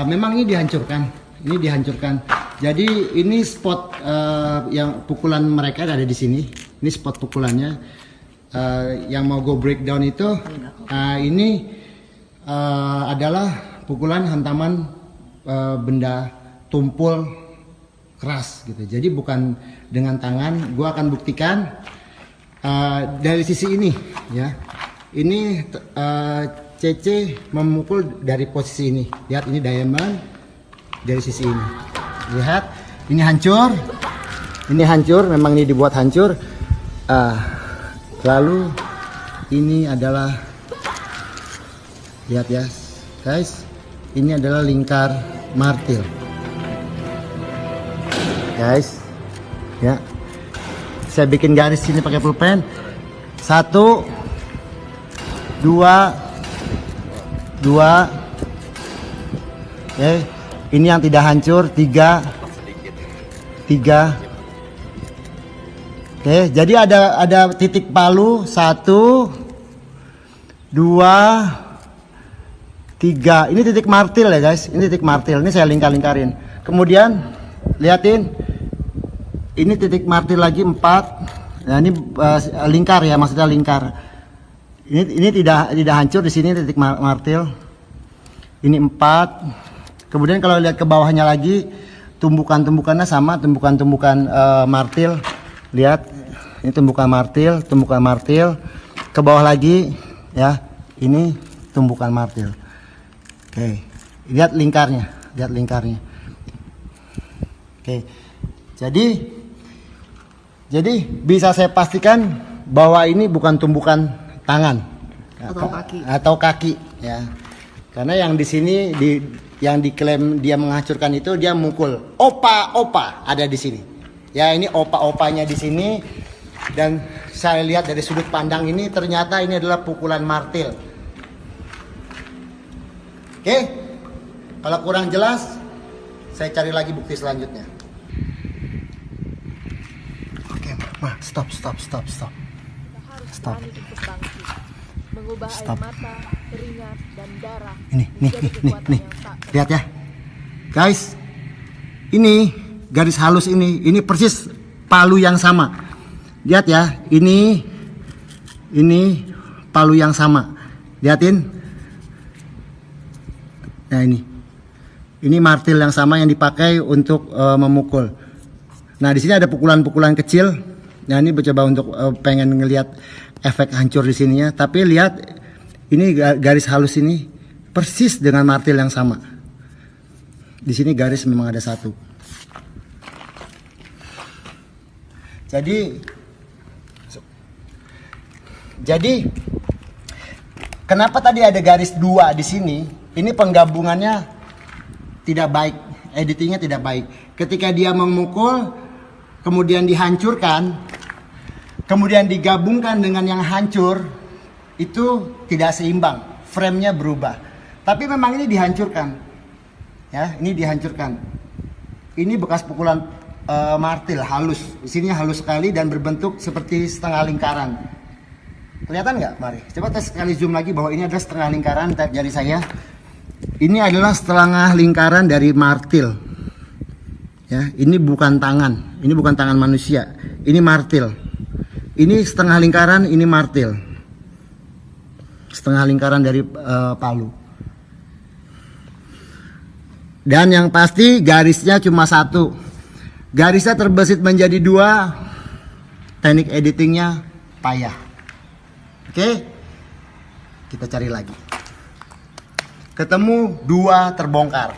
Memang ini dihancurkan. Jadi ini spot yang pukulan mereka ada di sini. Ini spot pukulannya. Yang mau go breakdown itu ini adalah pukulan hantaman benda tumpul keras gitu. Jadi bukan dengan tangan. Gua akan buktikan dari sisi ini ya. Ini CC memukul dari posisi ini. Lihat ini diamond dari sisi ini. Lihat ini hancur. Ini hancur, memang ini dibuat hancur. Lalu ini adalah, lihat ya guys, ini adalah lingkar martil. Guys, ya. Saya bikin garis sini pakai pulpen. 1 2 Oke, ini yang tidak hancur. 3 Oke, jadi ada titik palu. 1 2 3. Ini titik martil ya guys. Ini titik martil. Ini saya lingkarin. Kemudian liatin. Ini titik martil lagi 4. Nah, ini lingkar ya, maksudnya lingkar. Ini tidak hancur di sini titik martil. Ini 4. Kemudian kalau lihat ke bawahnya lagi, tumbukan-tumbukannya sama, tumbukan-tumbukan martil. Lihat, ini tumbukan martil. Ke bawah lagi ya, ini tumbukan martil. Oke, lihat lingkarnya. Oke. Jadi bisa saya pastikan bahwa ini bukan tumbukan tangan atau kaki ya. Karena yang di sini yang diklaim dia menghancurkan itu, dia mukul opa ada di sini. Ya, ini opa-opanya di sini, dan saya lihat dari sudut pandang ini ternyata ini adalah pukulan martil. Oke. Kalau kurang jelas, saya cari lagi bukti selanjutnya. Stop. Mengubah air mata, keringat, dan darah. Nih. Lihat ya. Guys. Ini garis halus ini persis palu yang sama. Lihat ya, ini palu yang sama. Lihatin. Nah, ini martil yang sama yang dipakai untuk memukul. Nah, di sini ada pukulan-pukulan kecil. Nah, ini coba untuk pengen ngelihat efek hancur di sininya. Tapi lihat, ini garis halus ini persis dengan martil yang sama. Di sini garis memang ada 1. Jadi kenapa tadi ada garis 2 di sini? Ini penggabungannya tidak baik, editingnya tidak baik. Ketika dia memukul, kemudian dihancurkan, kemudian digabungkan dengan yang hancur, itu tidak seimbang, framenya berubah. Tapi memang ini dihancurkan, ya, ini dihancurkan. Ini bekas pukulan martil halus, di sini halus sekali dan berbentuk seperti setengah lingkaran. Kelihatan nggak? Mari, coba tes sekali zoom lagi bahwa ini adalah setengah lingkaran. Tap jari saya. Ini adalah setengah lingkaran dari martil. Ya, ini bukan tangan, ini bukan tangan manusia, ini martil. Ini setengah lingkaran, ini martil. Setengah lingkaran dari palu. Dan yang pasti garisnya cuma 1. Garisnya terbesit menjadi 2. Teknik editingnya payah. Oke, kita cari lagi. Ketemu 2 terbongkar.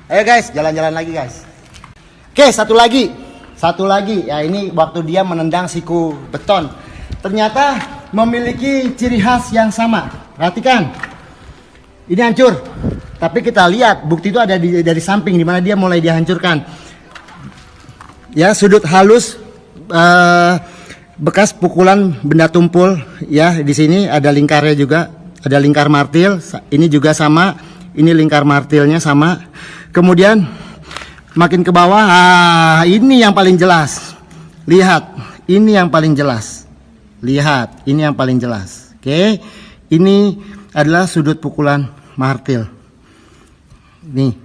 Ayo guys, jalan-jalan lagi guys. Oke, satu lagi. Ya, ini waktu dia menendang siku beton. Ternyata memiliki ciri khas yang sama. Perhatikan. Ini hancur. Tapi kita lihat bukti itu ada dari samping, di mana dia mulai dihancurkan. Ya, sudut halus bekas pukulan benda tumpul. Ya, di sini ada lingkarnya juga. Ada lingkar martil. Ini juga sama. Ini lingkar martilnya sama. Kemudian makin ke bawah, ini yang paling jelas. Lihat, ini yang paling jelas. Lihat, ini yang paling jelas. Oke, ini adalah sudut pukulan martil. Nih.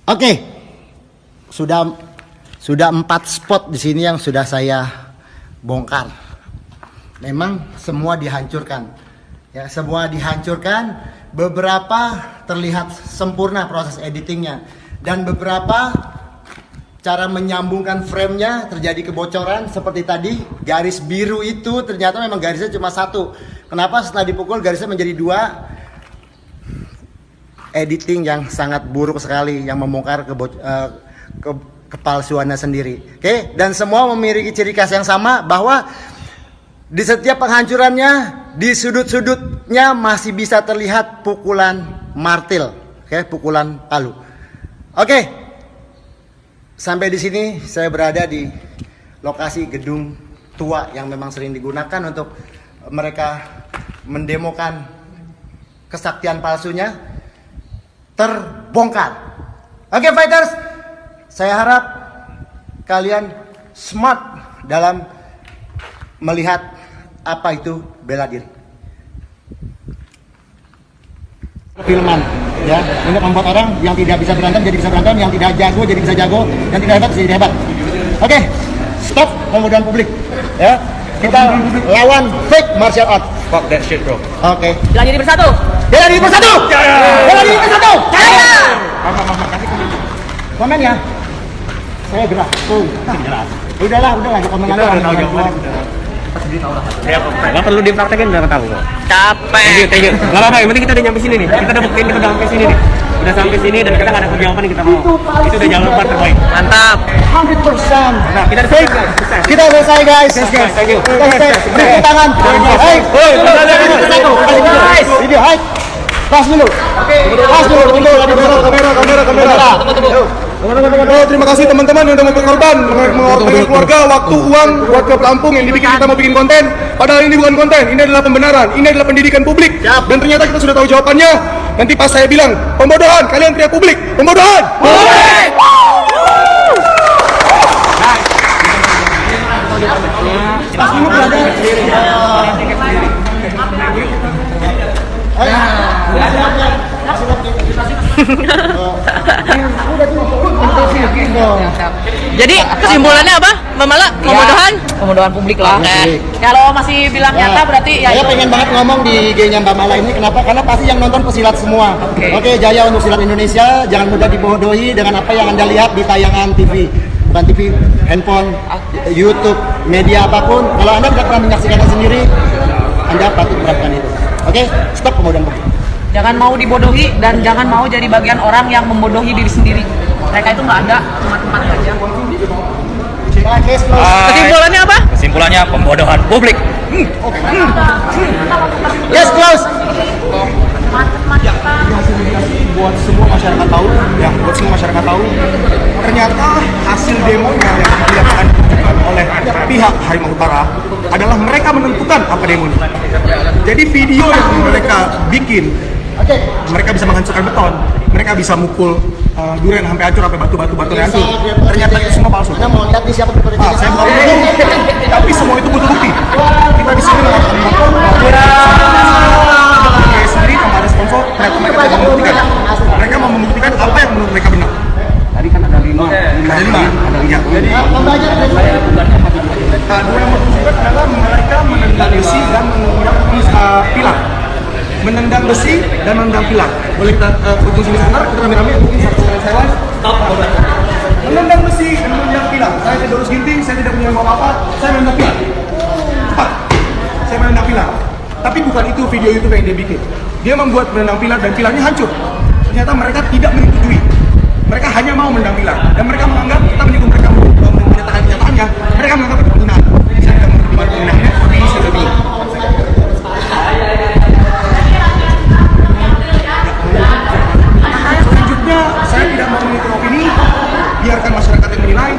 Oke. Sudah 4 spot di sini yang sudah saya bongkar. Memang semua dihancurkan. Ya, semua dihancurkan. Beberapa terlihat sempurna proses editingnya, dan beberapa cara menyambungkan framenya terjadi kebocoran seperti tadi. Garis biru itu ternyata memang garisnya cuma 1. Kenapa setelah dipukul garisnya menjadi 2? Editing yang sangat buruk sekali yang membongkar kepalsuannya sendiri. Oke, dan semua memiliki ciri khas yang sama, bahwa di setiap penghancurannya, di sudut-sudutnya masih bisa terlihat pukulan martil, pukulan palu. Oke. Sampai di sini saya berada di lokasi gedung tua yang memang sering digunakan untuk mereka mendemokan kesaktian palsunya, terbongkar. Oke, fighters, saya harap kalian smart dalam melihat apa itu bela diri. Filman, ya, untuk membuat orang yang tidak bisa berantem jadi bisa berantem, yang tidak jago jadi bisa jago, yang tidak hebat jadi hebat. Oke, stop pembodohan publik, ya. Kita lawan fake martial art. Fuck that shit, bro. Oke. Bela diri bersatu. Bela diri bersatu. Bela diri bersatu. Jaya. Komen ya. Saya gerak. Gerak. Udahlah, komen aja. Gak perlu dipraktekin, udah tahu. Capek. Thank you. Gak apa-apa, yang penting kita udah nyampe sini nih. Kita udah buktiin kita udah sampai sini nih. Udah sampai sini dan kita gak ada kegiatan yang kita mau. Itu udah jalan lupa terbaik. Mantap. 100%. Nah, kita udah selesai. Kita selesai, guys. Thank you. Beri tangan. Hey, video, hai. Pas dulu. Pas dulu. Kamera. Terima kasih teman-teman yang sudah berkorban, mengorbankan keluarga, waktu, uang buat ke Lampung yang dibikin kita mau bikin konten. Padahal ini bukan konten, ini adalah pembenaran, ini adalah pendidikan publik. Dan ternyata kita sudah tahu jawabannya. Nanti pas saya bilang pembodohan, kalian teriak publik, pembodohan. Pas dulu brother. Jadi kesimpulannya apa, Mbak Mala? Pembodohan? Pembodohan publik lah. Kalau masih bilang nyata berarti ya Saya pengen banget ngomong di IG-nya Mbak Mala ini. Kenapa? Karena pasti yang nonton pesilat semua. Oke, jaya untuk silat Indonesia. Jangan mudah dibodohi dengan apa yang Anda lihat di tayangan TV. Bukan TV, handphone, YouTube, media apapun. Kalau Anda tidak pernah menyaksikannya sendiri, Anda patut menerapkan itu. Oke, stop pembodohan publik. jangan mau dibodohi dan jangan mau jadi bagian orang yang membodohi diri sendiri. Mereka itu nggak ada, cuma tempat aja. Kesimpulannya apa? Kesimpulannya pembodohan publik. Yes, close. Buat semua masyarakat tahu, ya buat semua masyarakat tahu, ternyata hasil demonya yang dilakukan oleh pihak Harimau Utara adalah mereka menentukan apa demonya. Jadi video yang mereka bikin, mereka bisa menghancurkan beton, mereka bisa mukul durian sampai hancur, sampai batu yang hancur. Ternyata itu semua palsu. Anda mau lihat nih siapa pekerja? Saya mau tapi semua itu butuh bukti. Kita di sini sendiri tanpa ada sponsor, ternyata mereka mau membuktikan. Mereka mau membuktikan apa yang menurut mereka benar. Tadi kan ada lima. Jadi dua yang menunjukkan adalah mereka menendang besi dan menendang pilar. Menendang besi dan menendang pilar. Boleh kita fokus sini sebentar, kita rame-rame mungkin satu saya live. Menendang besi dan menendang pilar. Saya tidak urus ginting, saya tidak punya apa-apa, saya menendang pilar. Cepat. Saya menendang pilar. Tapi bukan itu video YouTube yang dia bikin. Dia membuat menendang pilar dan pilarnya hancur. Ternyata mereka tidak menyetujui. Mereka hanya mau menendang pilar dan mereka menganggap kita menyuruh mereka menyatakan kenyataannya. Mereka menganggap itu penghinaan. Saya tidak mengerti mana penghinaan, tapi ini sudah bingung. Selanjutnya, saya tidak mau mengikuti opini. Biarkan masyarakat yang menilai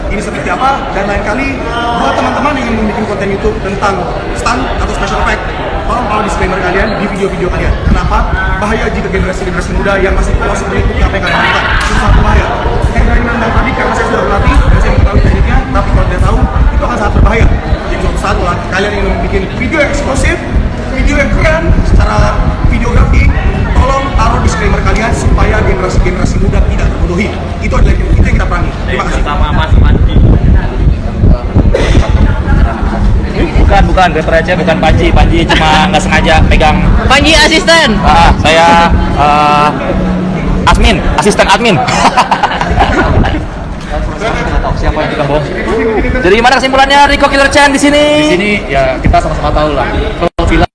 ini seperti apa. Dan lain kali buat teman-teman yang ingin membuat konten YouTube tentang stunt atau special effect, tolong disclaimer kalian di video-video kalian. Kenapa? Bahaya jika generasi muda yang masih polos mengikuti apa yang kalian lakukan. Itu sangat bahaya. Saya berani menendang tadi karena saya sudah berlatih dan saya mengetahui tekniknya. Tapi kalau tidak tahu, itu akan sangat berbahaya. Jadi suatu saat kalian ingin membuat video eksklusif, video video yang keren secara videografi, tolong taruh disclaimer kalian supaya generasi muda tidak terbodohi. Itu yang kita perangi. Terima kasih. Sama Mas Panji. Bukan, gue aja, bukan Panji. Panji cuma nggak sengaja pegang. Panji asisten. Saya asisten admin. Siapa yang kita bohong? Jadi gimana kesimpulannya Rico Killer Chan di sini? Di sini ya kita sama-sama tahu lah. Kalau Villa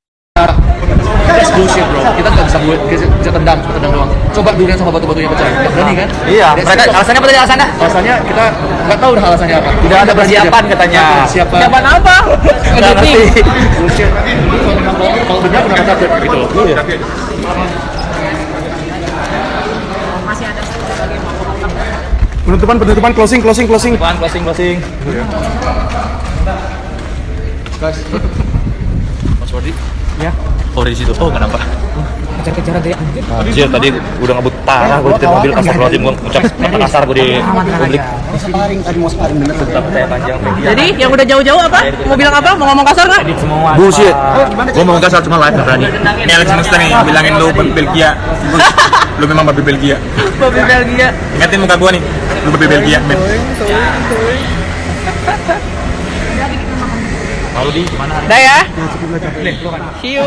that's bullshit bro. Kita nggak bisa tendang doang. Coba durian sama batu-batunya pecah. Nggak berani kan? Iya. Mereka alasannya apa tadi alasannya? Alasannya kita nggak tahu dah alasannya apa. Tidak ada persiapan katanya. Siapan apa? Nggak ngerti. Bullshit. Kalau benar kata gitu loh. Iya. Masih ada Penutupan, closing. Closing. Guys, Mas Wardi. Ya. Oh di situ. Oh nggak nampak. kejar-kejaran tadi. Anjir tadi udah ngebut parah gue di mobil, astagfirullahaladzim gue ngucap kasar gue di publik. Sparring tadi mau sparring bener tuh. Saya panjang. Jadi yang udah jauh-jauh apa? Mau bilang apa? Mau ngomong kasar nggak? Bullshit. Gue mau kasar cuma live nggak berani. Ini Alex Semesta nih bilangin lu babi Belgia. Lu memang babi Belgia. Babi Belgia. Ingatin muka gue nih. Lu babi Belgia, men. Mau di mana? Dah ya. See you.